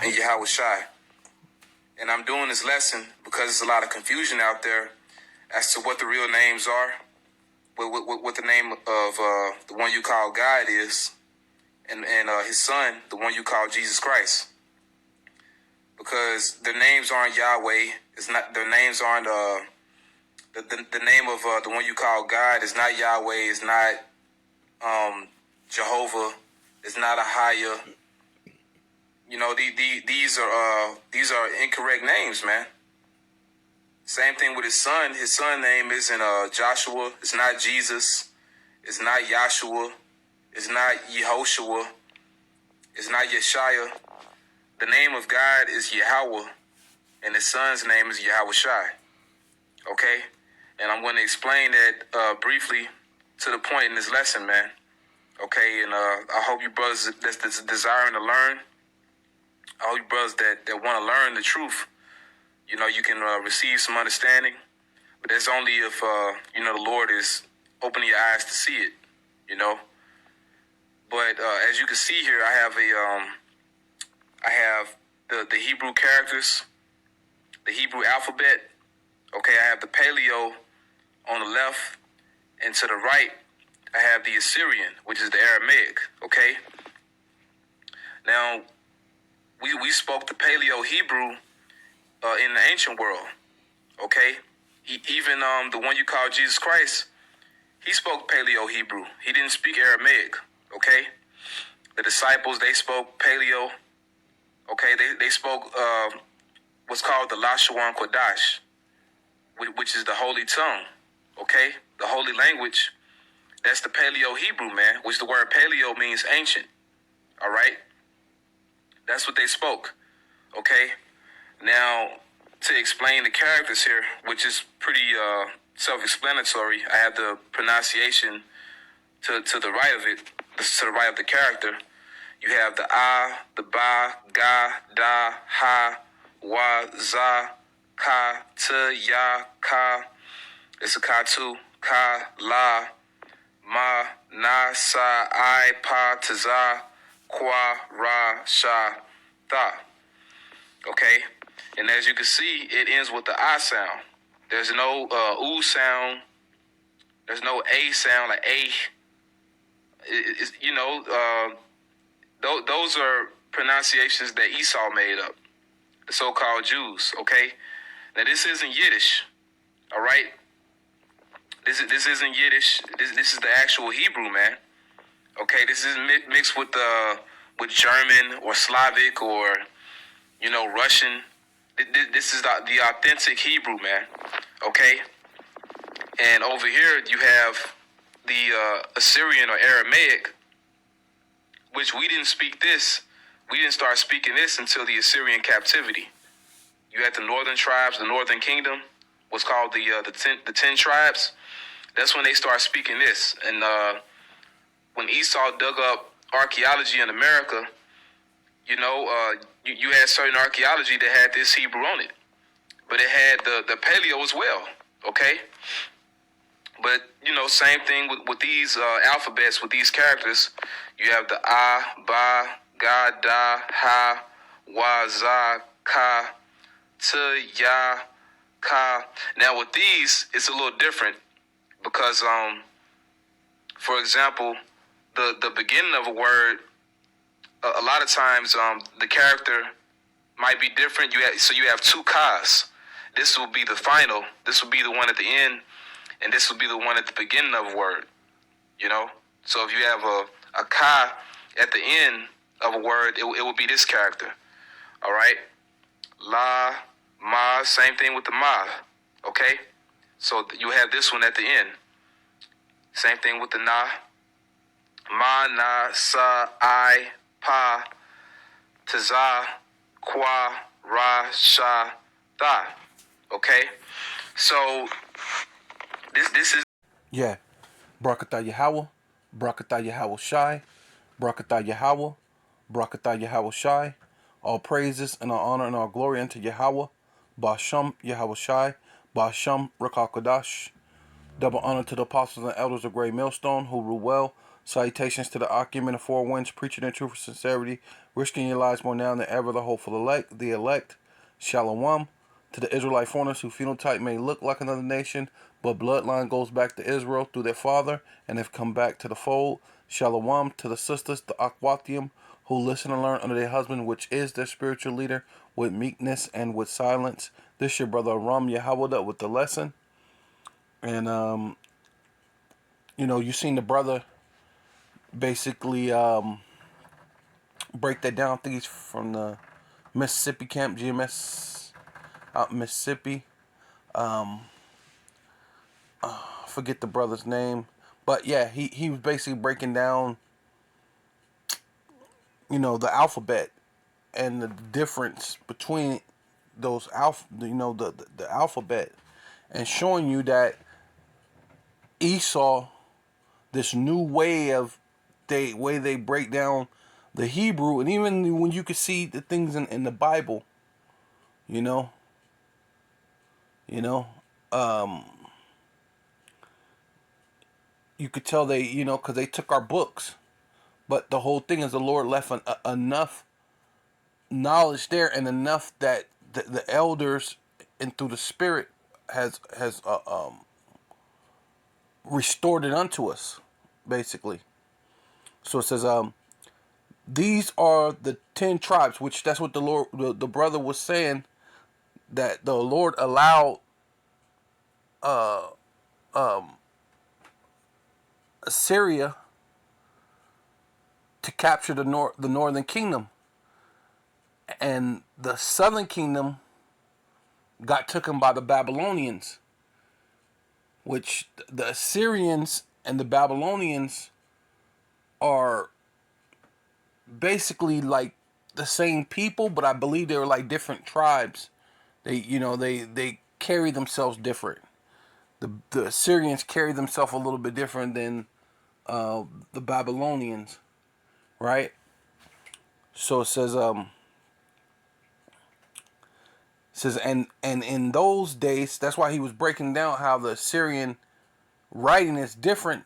and Yahweh Shai. And I'm doing this lesson because there's a lot of confusion out there as to what the real names are, what the name of the one you call God is, and his son, the one you call Jesus Christ. Because their names aren't Yahweh. It's not, their names aren't the name of the one you call God is not Yahweh. It's not Jehovah. It's not Ahia. You know, these are incorrect names, man. Same thing with his son. His son name isn't Joshua. It's not Jesus. It's not Yahshua. It's not Yehoshua. It's not Yeshaya. The name of God is Yahweh, and his son's name is Yahweh Shai. Okay? And I'm going to explain that briefly to the point in this lesson, man. Okay? And I hope you brothers that's desiring to learn, I hope you brothers that want to learn the truth, you know, you can receive some understanding. But that's only if, you know, the Lord is opening your eyes to see it, you know. But as you can see here, I have the Hebrew characters, the Hebrew alphabet. Okay, I have the paleo on the left, and to the right, I have the Assyrian, which is the Aramaic. Okay. Now, we spoke the paleo Hebrew in the ancient world. Okay, even the one you call Jesus Christ, he spoke paleo Hebrew. He didn't speak Aramaic. Okay, the disciples, they spoke paleo. Okay, they spoke what's called the Lashawan Kodash, which is the holy tongue. Okay, the holy language. That's the paleo Hebrew, man, which the word paleo means ancient. All right, that's what they spoke. Okay, now to explain the characters here, which is pretty self-explanatory, I have the pronunciation to the right of it, to the right of the character. You have the ah, the ba, ga, da, ha, wa, za, ka, ta, ya, ka. It's a ka tu, ka, la, ma, na, sa, I, pa, ta, za, kwa, ra, sha, tha. Okay? And as you can see, it ends with the I sound. There's no oo sound. There's no a sound like a. You know, those are pronunciations that Esau made up, the so-called Jews. Okay, now this isn't Yiddish. All right, this isn't Yiddish. This is the actual Hebrew, man. Okay, this isn't mixed with German or Slavic or, you know, Russian. This is the authentic Hebrew, man. Okay, and over here you have the Assyrian or Aramaic, which we didn't speak this. We didn't start speaking this until the Assyrian captivity. You had the northern tribes, the northern kingdom, what's called the 10 tribes. That's when they start speaking this. And when Esau dug up archaeology in America, you know, you had certain archaeology that had this Hebrew on it, but it had the paleo as well. Okay. But, you know, same thing with these alphabets, with these characters. You have the A, Ba, Ga, Da, Ha, Wa, Za, Ka, Ta, Ya, Ka. Now with these, it's a little different because, for example, the beginning of a word, a lot of times the character might be different. So you have two Kas. This will be the final. This will be the one at the end. And this will be the one at the beginning of a word, you know? So if you have a ka at the end of a word, it will be this character, all right? La, ma, same thing with the ma, okay? So you have this one at the end. Same thing with the na. Ma, na, sa, I, pa, taza, kwa, ra, sha, tha, okay? So this is... Yeah. Barakatah Yahweh. Barakatah Yahweh Shai. Barakatah Yahweh. Barakatah Yahweh Shai. All praises and all honor and all glory unto Yahweh. Ba'asham Yahweh Shai. Ba'asham Rakal Kodash. Double honor to the apostles and elders of Great Millstone who rule well, Salutations to the Akim and the four winds, preaching the truth with sincerity, risking your lives more now than ever, the hopeful elect, Shalom. To the Israelite foreigners whose phenotype may look like another nation, but bloodline goes back to Israel through their father and have come back to the fold. Shalom. To the sisters, the Akwatium, who listen and learn under their husband, which is their spiritual leader, with meekness and with silence. This your brother Ram Yahawada with the lesson. And, you seen the brother basically break that down. I think he's from the Mississippi camp, GMS out in Mississippi. Forget the brother's name, but yeah, he was basically breaking down, the alphabet and the difference between those the alphabet, and showing you that Esau, this new way they break down the Hebrew, and even when you could see the things in the Bible, you know, you could tell they, because they took our books, but the whole thing is the Lord left enough knowledge there, and enough that the elders and through the Spirit has restored it unto us, basically. So it says, these are the 10 tribes, which that's what the Lord, the brother was saying, that the Lord allowed Assyria to capture the northern kingdom, and the southern kingdom got taken by the Babylonians, which the Assyrians and the Babylonians are basically like the same people, but I believe they were like different tribes. They carry themselves different. The Assyrians carry themselves a little bit different than the Babylonians, right? So it says and in those days, that's why he was breaking down how the Assyrian writing is different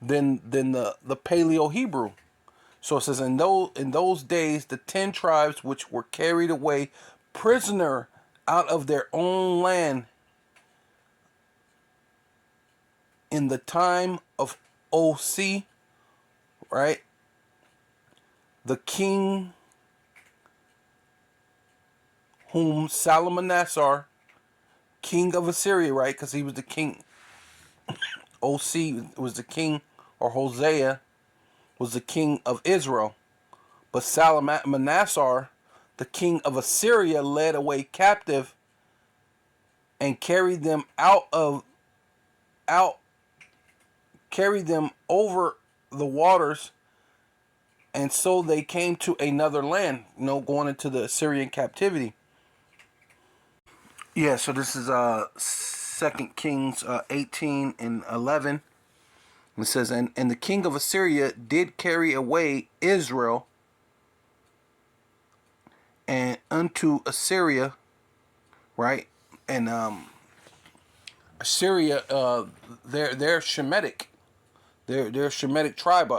than the paleo Hebrew. So it says, in those days, the 10 tribes which were carried away prisoner out of their own land in the time of OC, right? The king whom Salmanassar, king of Assyria, right? Because he was the king. OC was the king, or Hosea was the king of Israel. But Salmanassar, the king of Assyria, led away captive and carried them carried them over the waters, and so they came to another land, going into the Assyrian captivity. Yeah, so this is 2 Kings 18 and 11. It says, and the king of Assyria did carry away Israel and unto Assyria, right? And Assyria, they're Shemitic. They're a Shemitic tribe,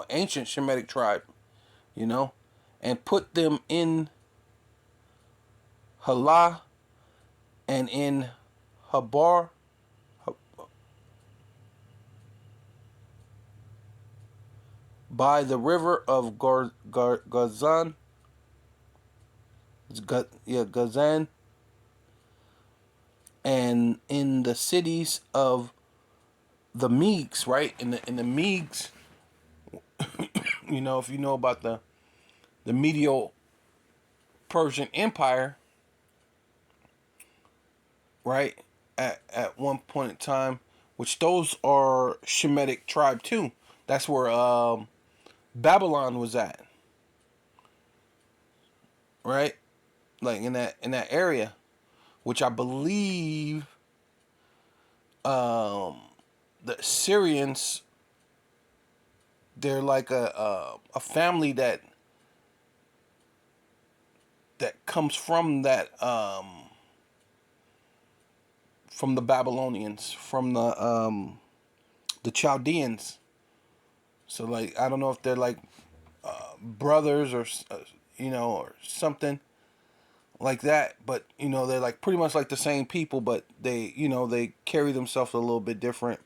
ancient Shemitic tribe, and put them in Halah and in Habar, by the river of Gazan. Gazan, and in the cities of the Medes, right? In the Medes, if you know about the Medio Persian Empire, right? At one point in time, which those are Shemitic tribe too. That's where Babylon was at, right? Like in that area, which I believe the Syrians, they're like a family that comes from that from the Babylonians, from the Chaldeans, So like, I don't know if they're like brothers or or something like that, but they're like pretty much like the same people, but they carry themselves a little bit different,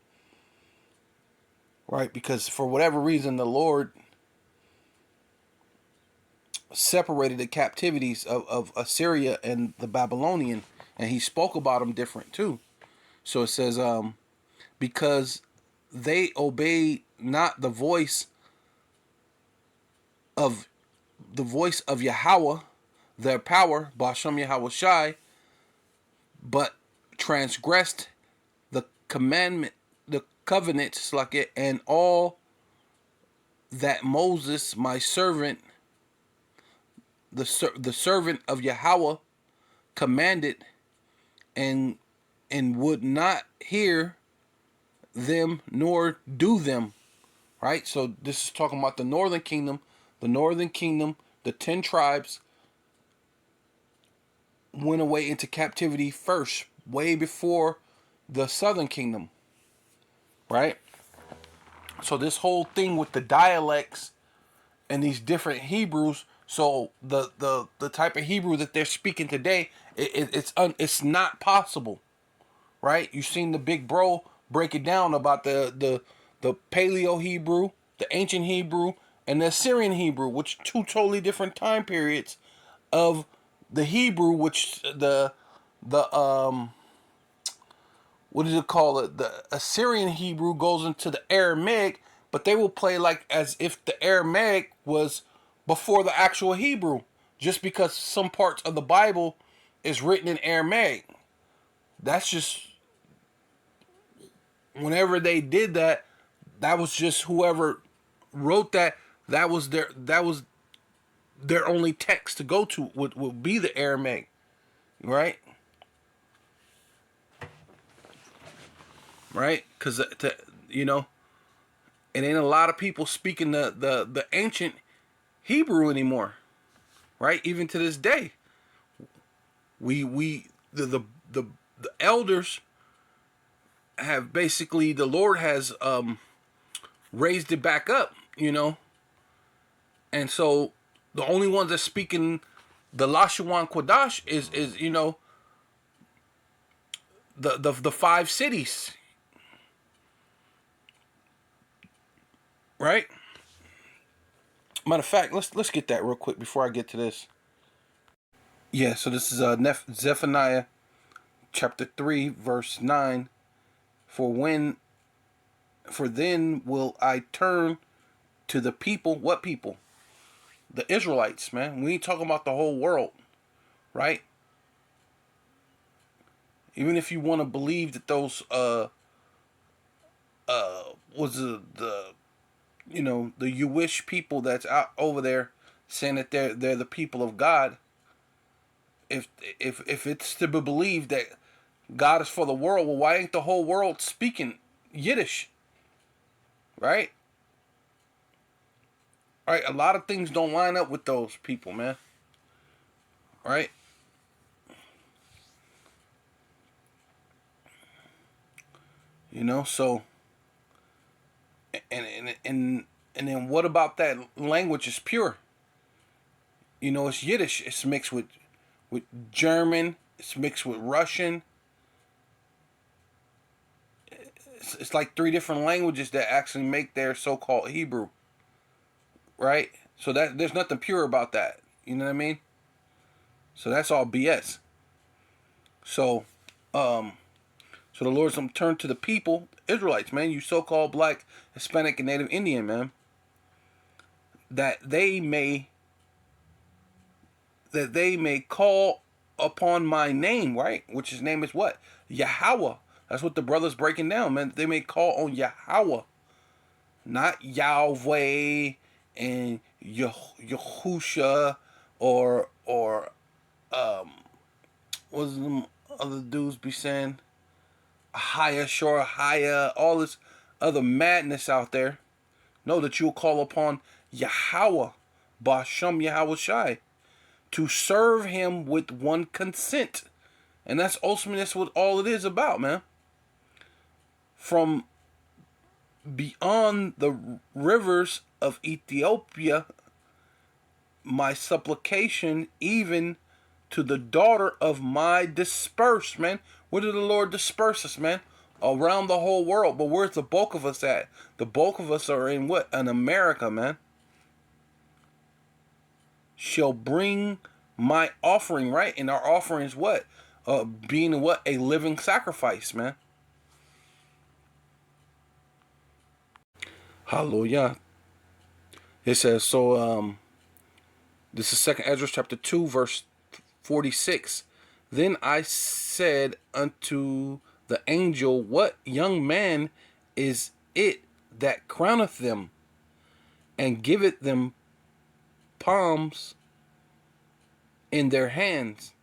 right? Because for whatever reason, the Lord separated the captivities of Assyria and the Babylonian, and he spoke about them different too. So it says, because they obey not of the voice of Yahweh, their power, Bashem Yahweh Shai, but transgressed the commandment, the covenant, like it, and all that Moses, my servant, the servant of Yahweh, commanded, and would not hear them nor do them. Right. So this is talking about the northern kingdom. The northern kingdom, the 10 tribes, went away into captivity first, way before the southern kingdom. Right. So this whole thing with the dialects and these different Hebrews. So the type of Hebrew that they're speaking today, it's not possible, right? You've seen the big bro break it down about the paleo Hebrew, the ancient Hebrew, and the Assyrian Hebrew, which two totally different time periods of the Hebrew, which the what does it call it? The Assyrian Hebrew goes into the Aramaic, but they will play like as if the Aramaic was before the actual Hebrew, just because some parts of the Bible is written in Aramaic. That's just whenever they did that, that was just whoever wrote that. That was their only text to go to would be the Aramaic, right? Right? Because it ain't a lot of people speaking the ancient Hebrew anymore, right? Even to this day, we the elders have basically, the Lord has raised it back up, and so the only ones that speaking the Lashawan Quadash is the five cities, right? Matter of fact, let's get that real quick before I get to this. Yeah, so this is Zephaniah chapter 3 verse 9. For then will I turn to the people. What people? The Israelites, man. We ain't talking about the whole world, right? Even if you want to believe that those was the Jewish people that's out over there saying that they're the people of God. If it's to be believed that God is for the world, well, why ain't the whole world speaking Yiddish? Right? Right? A lot of things don't line up with those people, man. Right? So and then what about that language is pure? It's Yiddish. It's mixed with German. It's mixed with Russian. It's like three different languages that actually make their so-called Hebrew, right? So that there's nothing pure about that. You know what I mean? So that's all BS. So, so the Lord's gonna turn to the people, Israelites, man, you so-called black, Hispanic, and Native Indian, man, that they may call upon my name, right? Which his name is what? Yahweh. That's what the brother's breaking down, man. They may call on Yahweh, not Yahweh and Yahusha or what does them other dudes be saying? Haya, sure, Haya, all this other madness out there. Know that you'll call upon Yahweh, Bashem Yahweh Shai, to serve him with one consent. And that's ultimately, that's what all it is about, man. From beyond the rivers of Ethiopia, my supplication, even to the daughter of my dispersed, man. Where did the Lord disperse us, man? Around the whole world. But where's the bulk of us at? The bulk of us are in what? In America, man. Shall bring my offering, right? And our offering is what? Being what? A living sacrifice, man. Hallelujah. It says, so this is 2nd Ezra chapter 2, verse 46. Then I said unto the angel, what young man is it that crowneth them, and giveth them palms in their hands?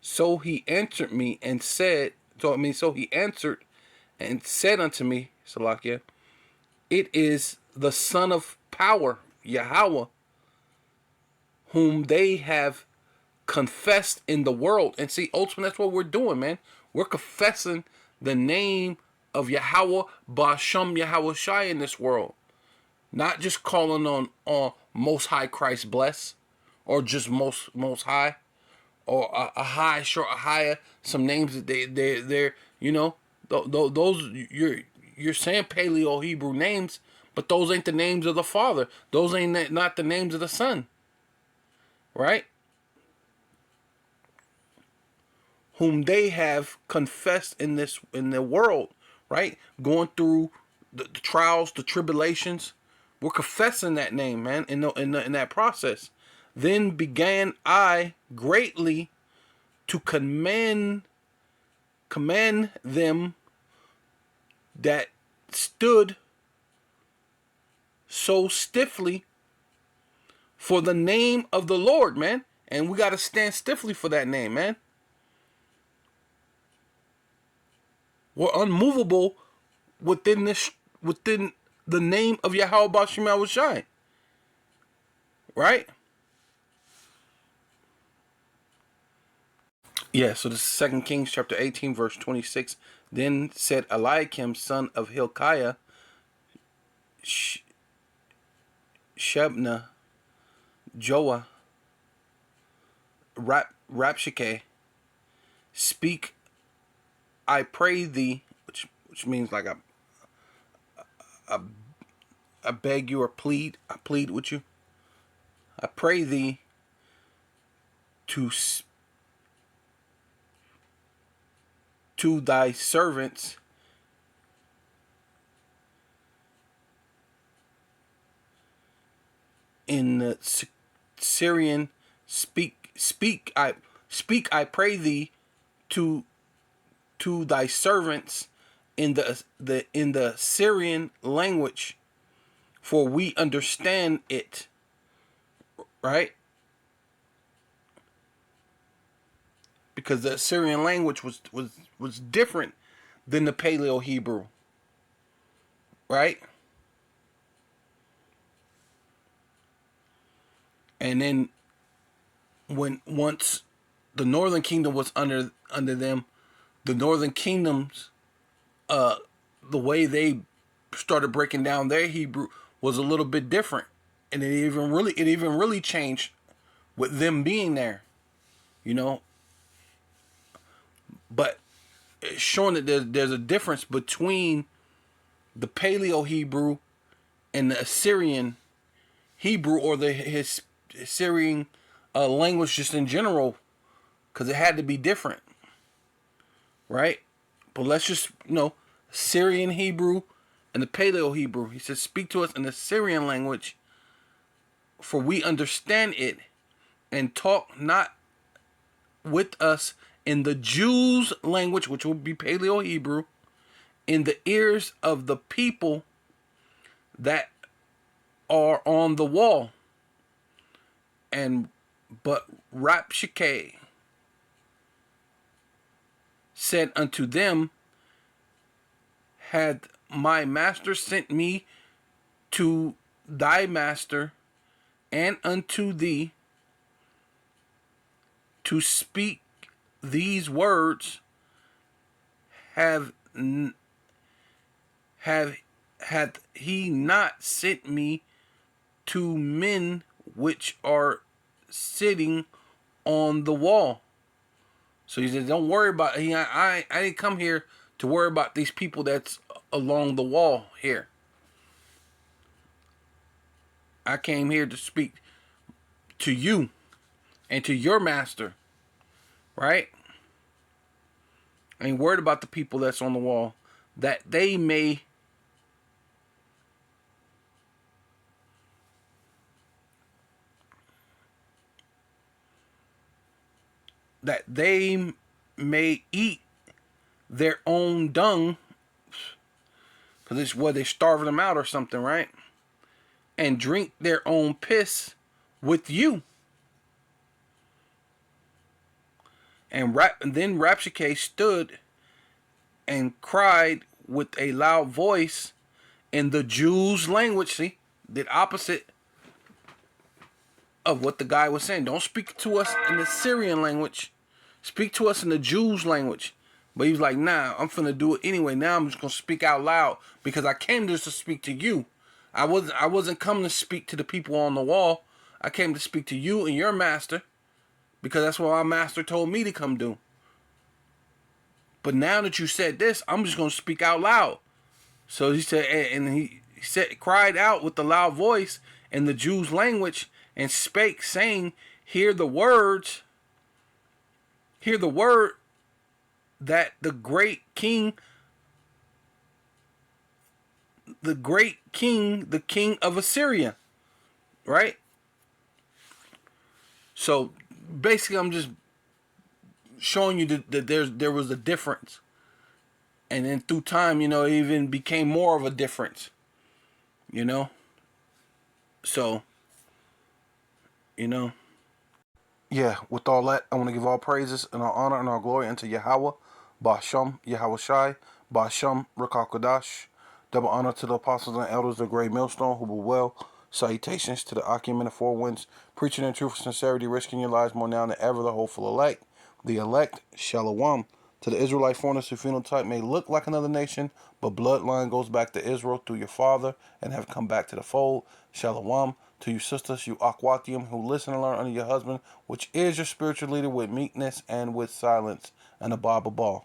So he answered me and said, so he answered and said unto me, Salakia, it is the Son of Power, Yahweh, whom they have confessed in the world. And see, ultimately, that's what we're doing, man. We're confessing the name of Yahweh, Ba'Shem Yahweh Shai in this world. Not just calling on Most High Christ bless, or just most high, or a high, short, a higher. Some names that they're those you're saying Paleo Hebrew names, but those ain't the names of the Father. Those ain't not the names of the Son, right? Whom they have confessed in the world, right? Going through the trials, the tribulations. We're confessing that name, man, in that process. Then began I greatly to command them that stood so stiffly for the name of the Lord, man. And we got to stand stiffly for that name, man. We're unmovable within the name of Yahweh Ba'Shem Yahweh Shai. Right? Yeah, so this is 2 Kings chapter 18, verse 26. Then said Eliakim, son of Hilkiah, Shebna, Joah, Rapshakeh, speak, I pray thee, which means like I beg you, or plead, I plead with you. I pray thee to thy servants in the Syrian, speak I pray thee to thy servants in the Syrian language, for we understand it. Right? Because the Assyrian language was different than the Paleo Hebrew. Right? And then once the northern kingdom was under them, the northern kingdoms, the way they started breaking down their Hebrew was a little bit different, and it even really changed with them being there, But it's showing that there's a difference between the Paleo Hebrew and the Assyrian Hebrew, or his Assyrian language just in general, because it had to be different, right? But let's just, Syrian Hebrew and the Paleo Hebrew. He says, speak to us in the Syrian language, for we understand it, and talk not with us in the Jews' language, which will be Paleo Hebrew, in the ears of the people that are on the wall. But Rapshakeh said unto them, had my master sent me to thy master and unto thee to speak these words, have hath he not sent me to men which are sitting on the wall? So he said, don't worry about it. I didn't come here to worry about these people that's along the wall here. I came here to speak to you and to your master, right? I ain't worried about the people that's on the wall, that they may eat their own dung, because it's what they're starving them out or something, right? And drink their own piss with you. And then Rapshakeh stood and cried with a loud voice in the Jews' language. See, the opposite of what the guy was saying. Don't speak to us in the Syrian language. Speak to us in the Jews' language. But he was like, nah, I'm finna do it anyway. Now I'm just gonna speak out loud because I came just to speak to you. I wasn't coming to speak to the people on the wall. I came to speak to you and your master, because that's what my master told me to come do. But now that you said this, I'm just gonna speak out loud. So he said, and he said, cried out with a loud voice in the Jews' language, and spake, saying, hear the word that the great king, the king of Assyria, right? So basically, I'm just showing you that there was a difference, and then through time, it even became more of a difference, So, yeah. With all that, I want to give all praises and all honor and all glory unto Yahweh, Ba'Shem, Yahweh Shai, Ba'Shem, Rakakodash. Double honor to the apostles and elders of the great millstone who will well. Salutations to the Akim and the four winds, preaching in truth and sincerity, risking your lives more now than ever, the hopeful elect. The elect, Shalom. To the Israelite foreigners whose phenotype may look like another nation, but bloodline goes back to Israel through your father and have come back to the fold. Shalom. To you sisters, you Akwatium, who listen and learn under your husband, which is your spiritual leader, with meekness and with silence, and a Baba Ball.